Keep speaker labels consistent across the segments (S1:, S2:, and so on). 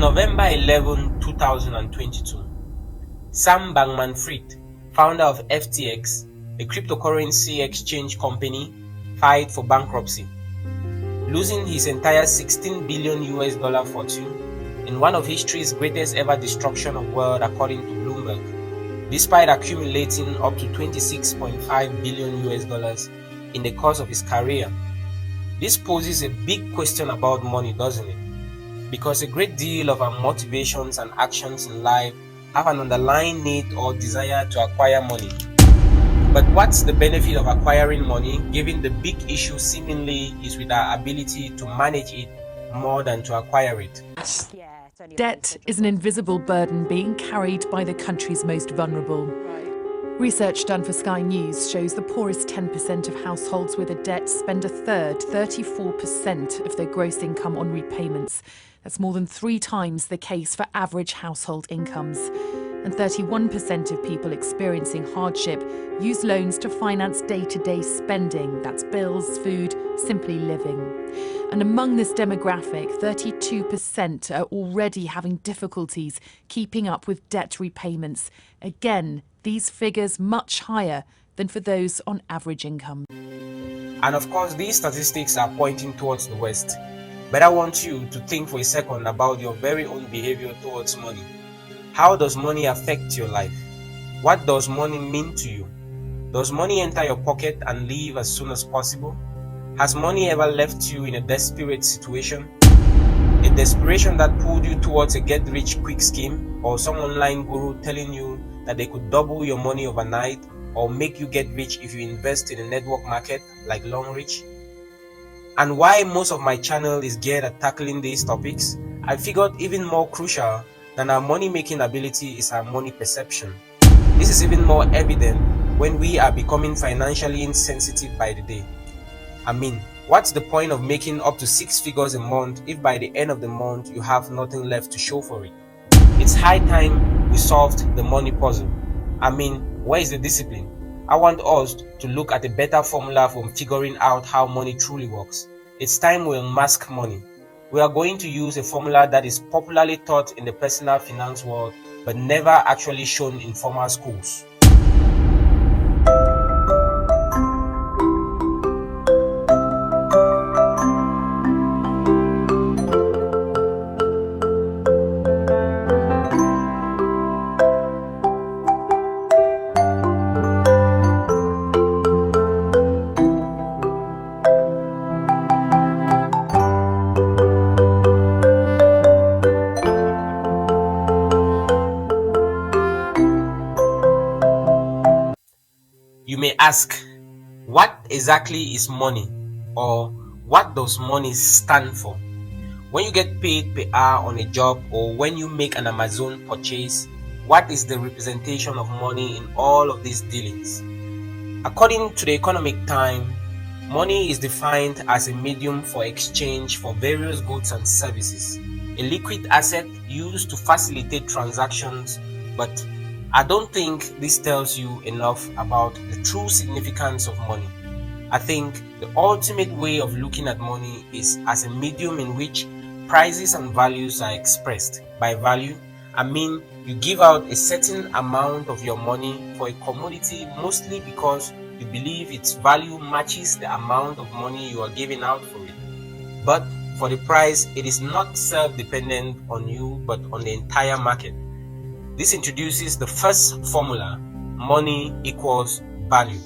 S1: November 11, 2022, Sam Bankman-Fried, founder of FTX, a cryptocurrency exchange company, filed for bankruptcy, losing his entire $16 billion fortune in one of history's greatest ever destruction of wealth, according to Bloomberg, despite accumulating up to $26.5 billion in the course of his career. This poses a big question about money, doesn't it? Because a great deal of our motivations and actions in life have an underlying need or desire to acquire money. But what's the benefit of acquiring money, given the big issue seemingly is with our ability to manage it more than to acquire it?
S2: Debt is an invisible burden being carried by the country's most vulnerable. Research done for Sky News shows the poorest 10% of households with a debt spend a third, 34% of their gross income on repayments. That's more than 3 times the case for average household incomes. And 31% of people experiencing hardship use loans to finance day-to-day spending. That's bills, food, simply living. And among this demographic, 32% are already having difficulties keeping up with debt repayments. Again, these figures much higher than for those on average income.
S1: And of course, these statistics are pointing towards the West. But I want you to think for a second about your very own behavior towards money. How does money affect your life? What does money mean to you? Does money enter your pocket and leave as soon as possible? Has money ever left you in a desperate situation? A desperation that pulled you towards a get-rich-quick scheme, or some online guru telling you that they could double your money overnight or make you get rich if you invest in a network market like Longrich? And why most of my channel is geared at tackling these topics, I figured even more crucial than our money-making ability is our money perception. This is even more evident when we are becoming financially insensitive by the day. I mean, what's the point of making up to 6 figures a month if by the end of the month you have nothing left to show for it? It's high time we solved the money puzzle. I mean, where is the discipline? I want us to look at a better formula for figuring out how money truly works. It's time we unmask money. We are going to use a formula that is popularly taught in the personal finance world but never actually shown in formal schools. You may ask, what exactly is money, or what does money stand for? When you get paid per hour on a job, or when you make an Amazon purchase, what is the representation of money in all of these dealings? According to the Economic Times, money is defined as a medium for exchange for various goods and services, a liquid asset used to facilitate transactions, but I don't think this tells you enough about the true significance of money. I think the ultimate way of looking at money is as a medium in which prices and values are expressed. By value, I mean you give out a certain amount of your money for a commodity mostly because you believe its value matches the amount of money you are giving out for it. But for the price, it is not self-dependent on you but on the entire market. This introduces the first formula: money equals value.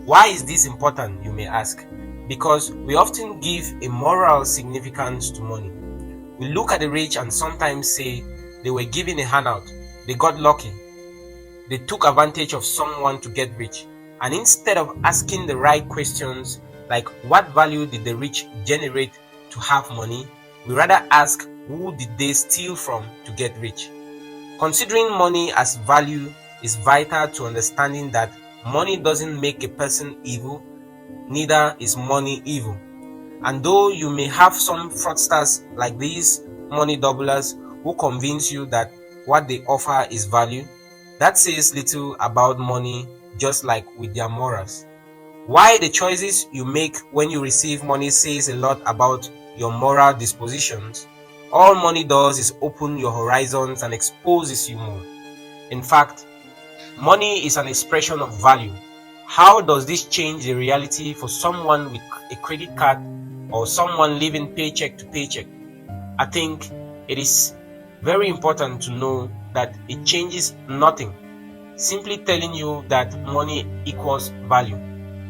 S1: Why is this important, you may ask? Because we often give a moral significance to money. We look at the rich and sometimes say they were given a handout, they got lucky, they took advantage of someone to get rich. And instead of asking the right questions like what value did the rich generate to have money, we rather ask who did they steal from to get rich. Considering money as value is vital to understanding that money doesn't make a person evil, neither is money evil. And though you may have some fraudsters like these money doublers who convince you that what they offer is value, that says little about money, just like with their morals. Why the choices you make when you receive money says a lot about your moral dispositions. All money does is open your horizons and exposes you more. In fact, money is an expression of value. How does this change the reality for someone with a credit card or someone living paycheck to paycheck? I think it is very important to know that it changes nothing, simply telling you that money equals value.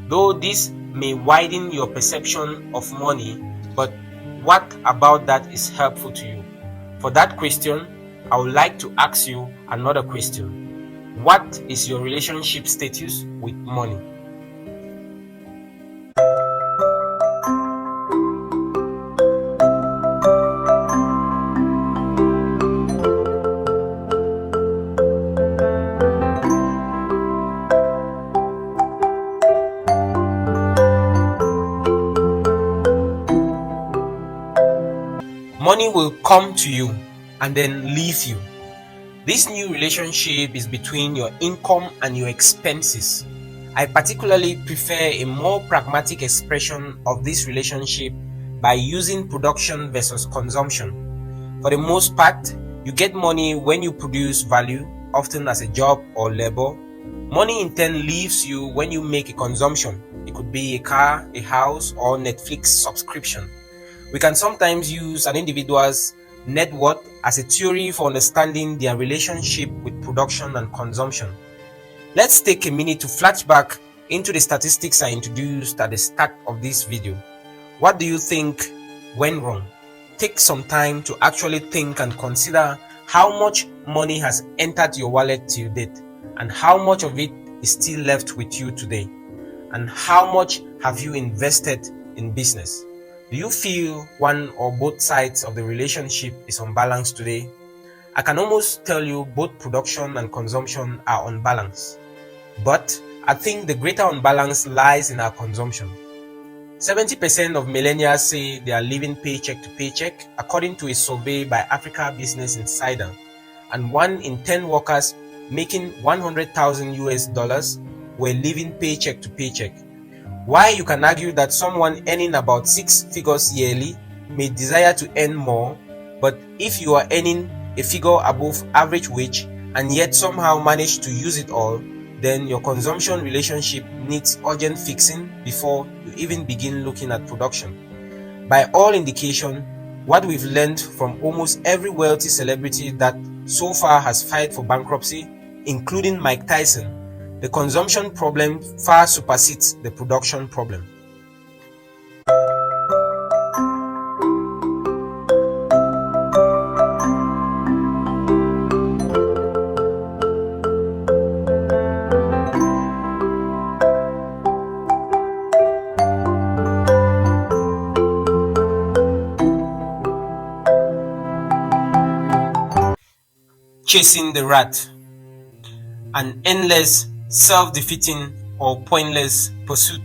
S1: Though this may widen your perception of money, but what about that is helpful to you? For that question, I would like to ask you another question. What is your relationship status with money? Money will come to you and then leave you. This new relationship is between your income and your expenses. I particularly prefer a more pragmatic expression of this relationship by using production versus consumption. For the most part, you get money when you produce value, often as a job or labor. Money in turn leaves you when you make a consumption. It could be a car, a house, or Netflix subscription. We can sometimes use an individual's net worth as a theory for understanding their relationship with production and consumption. Let's take a minute to flashback into the statistics I introduced at the start of this video. What do you think went wrong? Take some time to actually think and consider how much money has entered your wallet till date, and how much of it is still left with you today, and how much have you invested in business. Do you feel one or both sides of the relationship is unbalanced today? I can almost tell you both production and consumption are unbalanced. But I think the greater unbalance lies in our consumption. 70% of millennials say they are living paycheck to paycheck, according to a survey by Africa Business Insider. And 1 in 10 workers making $100,000 were living paycheck to paycheck. Why you can argue that someone earning about 6 figures yearly may desire to earn more, but if you are earning a figure above average wage and yet somehow manage to use it all, then your consumption relationship needs urgent fixing before you even begin looking at production. By all indication, what we've learned from almost every wealthy celebrity that so far has filed for bankruptcy, including Mike Tyson, the consumption problem far supersedes the production problem. Chasing the rat, an endless, self-defeating or pointless pursuit.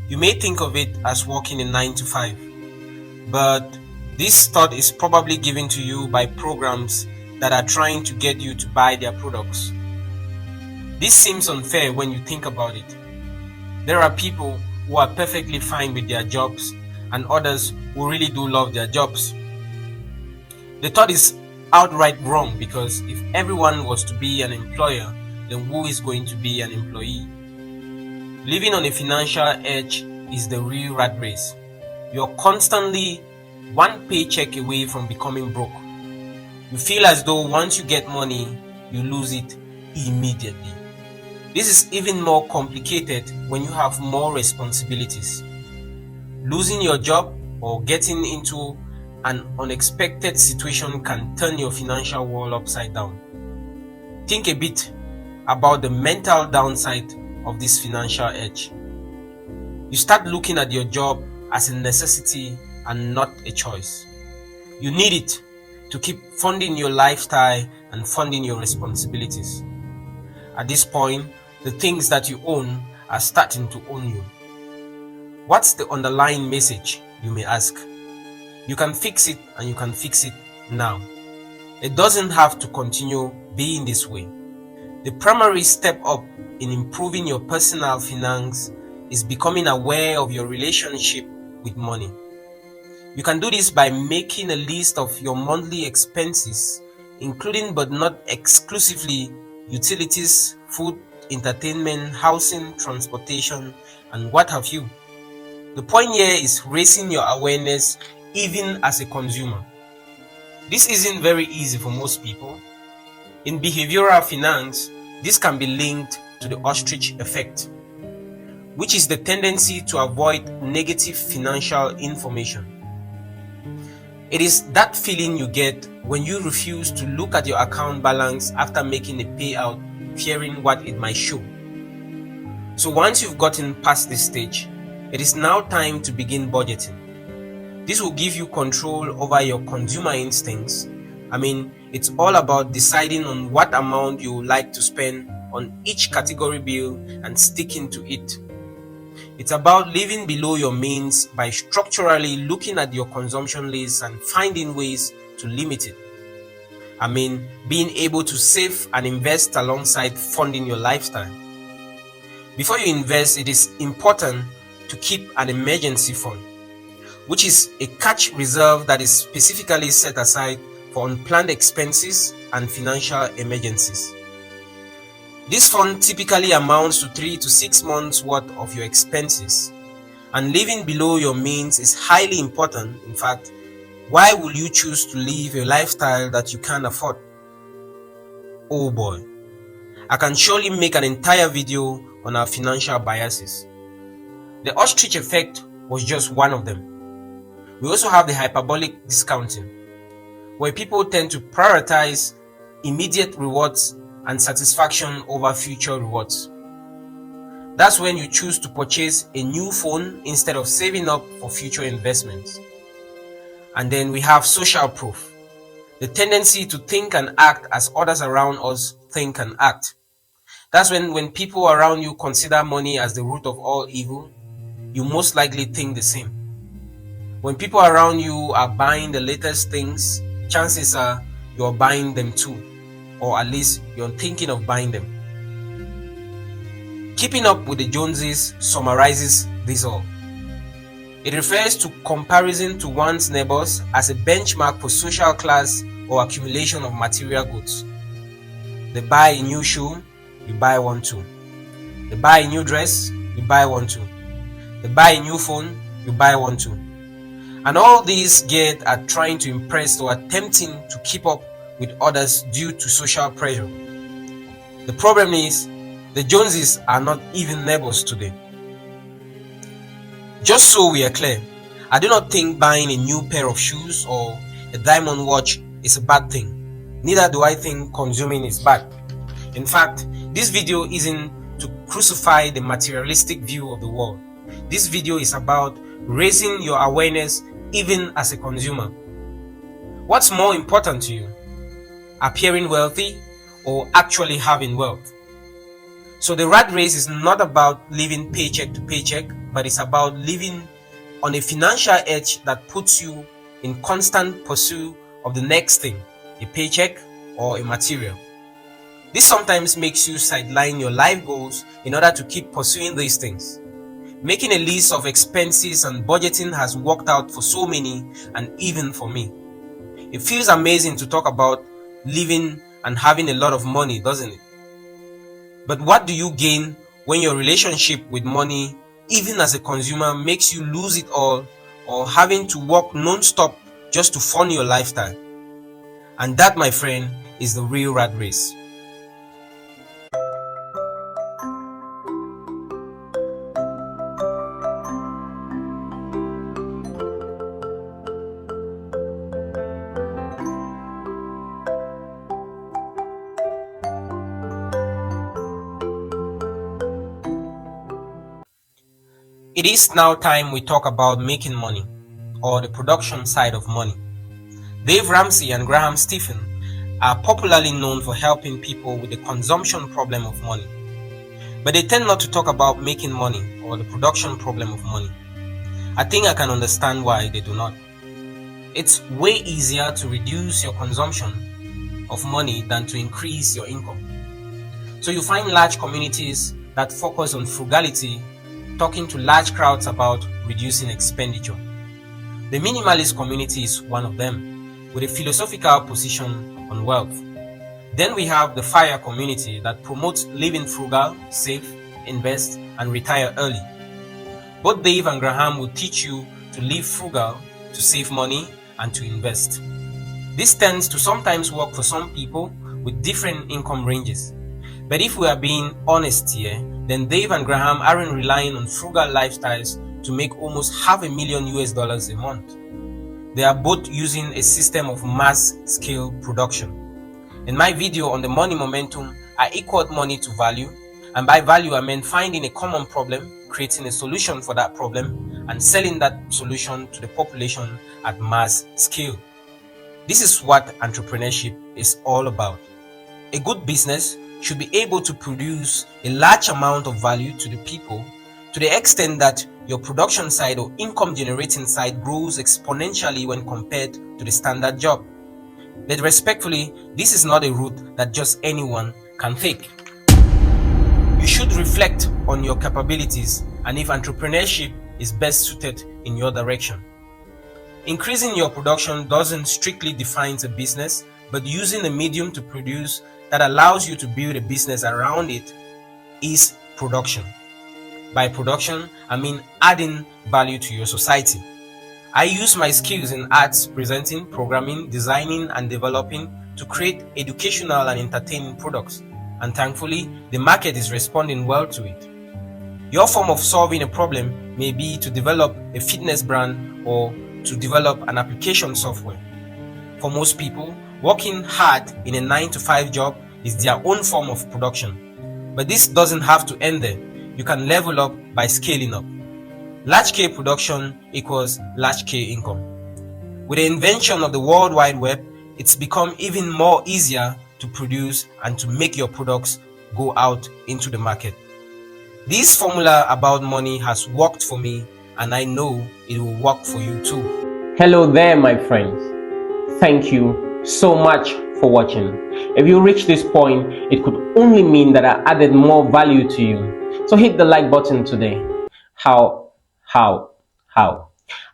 S1: You may think of it as working a 9 to 5, but this thought is probably given to you by programs that are trying to get you to buy their products. This seems unfair when you think about it. There are people who are perfectly fine with their jobs and others who really do love their jobs. The thought is outright wrong, because if everyone was to be an employer, then who is going to be an employee? Living on a financial edge is the real rat race. You're constantly one paycheck away from becoming broke. You feel as though once you get money, you lose it immediately. This is even more complicated when you have more responsibilities. Losing your job or getting into an unexpected situation can turn your financial world upside down. Think a bit about the mental downside of this financial edge. You start looking at your job as a necessity and not a choice. You need it to keep funding your lifestyle and funding your responsibilities. At this point, the things that you own are starting to own you. What's the underlying message, you may ask? You can fix it, and you can fix it now. It doesn't have to continue being this way. The primary step up in improving your personal finance is becoming aware of your relationship with money. You can do this by making a list of your monthly expenses, including but not exclusively utilities, food, entertainment, housing, transportation, and what have you. The point here is raising your awareness even as a consumer. This isn't very easy for most people. In behavioral finance, this can be linked to the ostrich effect, which is the tendency to avoid negative financial information. It is that feeling you get when you refuse to look at your account balance after making a payout, fearing what it might show. So once you've gotten past this stage, it is now time to begin budgeting. This will give you control over your consumer instincts. It's all about deciding on what amount you would like to spend on each category bill and sticking to it. It's about living below your means by structurally looking at your consumption list and finding ways to limit it. Being able to save and invest alongside funding your lifestyle. Before you invest, it is important to keep an emergency fund, which is a cash reserve that is specifically set aside for unplanned expenses and financial emergencies. This fund typically amounts to 3 to 6 months worth of your expenses, and living below your means is highly important. In fact, why will you choose to live a lifestyle that you can't afford? Oh boy, I can surely make an entire video on our financial biases. The ostrich effect was just one of them. We also have the hyperbolic discounting, where people tend to prioritize immediate rewards and satisfaction over future rewards. That's when you choose to purchase a new phone instead of saving up for future investments. And then we have social proof, the tendency to think and act as others around us think and act. That's when people around you consider money as the root of all evil, you most likely think the same. When people around you are buying the latest things, chances are you're buying them too, or at least you're thinking of buying them. Keeping up with the Joneses summarizes this all. It refers to comparison to one's neighbors as a benchmark for social class or accumulation of material goods. They buy a new shoe, you buy one too. They buy a new dress, you buy one too. They buy a new phone, you buy one too. And all these geared at trying to impress or attempting to keep up with others due to social pressure. The problem is, the Joneses are not even neighbors today. Just so we are clear, I do not think buying a new pair of shoes or a diamond watch is a bad thing. Neither do I think consuming is bad. In fact, this video isn't to crucify the materialistic view of the world. This video is about raising your awareness even as a consumer. What's more important to you? Appearing wealthy or actually having wealth? So the rat race is not about living paycheck to paycheck, but it's about living on a financial edge that puts you in constant pursuit of the next thing, a paycheck or a material. This sometimes makes you sideline your life goals in order to keep pursuing these things. Making a list of expenses and budgeting has worked out for so many, and even for me. It feels amazing to talk about living and having a lot of money, doesn't it? But what do you gain when your relationship with money, even as a consumer, makes you lose it all, or having to work non-stop just to fund your lifestyle? And that, my friend, is the real rat race. It is now time we talk about making money, or the production side of money. Dave Ramsey and Graham Stephan are popularly known for helping people with the consumption problem of money. But they tend not to talk about making money or the production problem of money. I think I can understand why they do not. It's way easier to reduce your consumption of money than to increase your income. So you find large communities that focus on frugality talking to large crowds about reducing expenditure. The minimalist community is one of them, with a philosophical position on wealth. Then we have the FIRE community that promotes living frugal, save, invest, and retire early. Both Dave and Graham will teach you to live frugal, to save money, and to invest. This tends to sometimes work for some people with different income ranges. But if we are being honest here, then Dave and Graham aren't relying on frugal lifestyles to make almost $500,000 a month. They are both using a system of mass scale production. In my video on the money momentum, I equated money to value, and by value I meant finding a common problem, creating a solution for that problem, and selling that solution to the population at mass scale. This is what entrepreneurship is all about. A good business should be able to produce a large amount of value to the people to the extent that your production side or income generating side grows exponentially when compared to the standard job. But respectfully, this is not a route that just anyone can take. You should reflect on your capabilities and if entrepreneurship is best suited in your direction. Increasing your production doesn't strictly define a business, but using a medium to produce that allows you to build a business around it is production. By production, I mean adding value to your society. I use my skills in arts, presenting, programming, designing, and developing to create educational and entertaining products. And thankfully, the market is responding well to it. Your form of solving a problem may be to develop a fitness brand or to develop an application software. For most people, working hard in a 9-to-5 job is their own form of production. But this doesn't have to end there. You can level up by scaling up. Large-scale production equals large-scale income. With the invention of the World Wide Web, it's become even more easier to produce and to make your products go out into the market. This formula about money has worked for me, and I know it will work for you too.
S3: Hello there, my friends. Thank you so much for watching. If you reach this point, it could only mean that I added more value to you. So hit the like button today. How?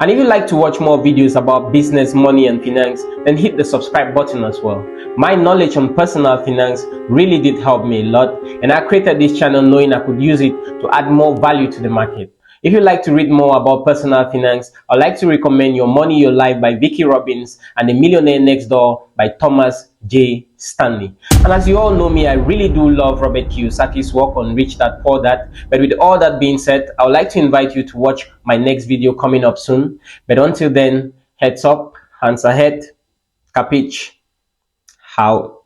S3: And if you'd like to watch more videos about business, money, and finance, then hit the subscribe button as well. My knowledge on personal finance really did help me a lot, and I created this channel knowing I could use it to add more value to the market. If you'd like to read more about personal finance, I'd like to recommend Your Money, Your Life by Vicki Robbins and The Millionaire Next Door by Thomas J. Stanley. And as you all know me, I really do love Robert Kiyosaki's work on Rich Dad Poor Dad. But with all that being said, I would like to invite you to watch my next video coming up soon. But until then, heads up, hands ahead, capiche, how?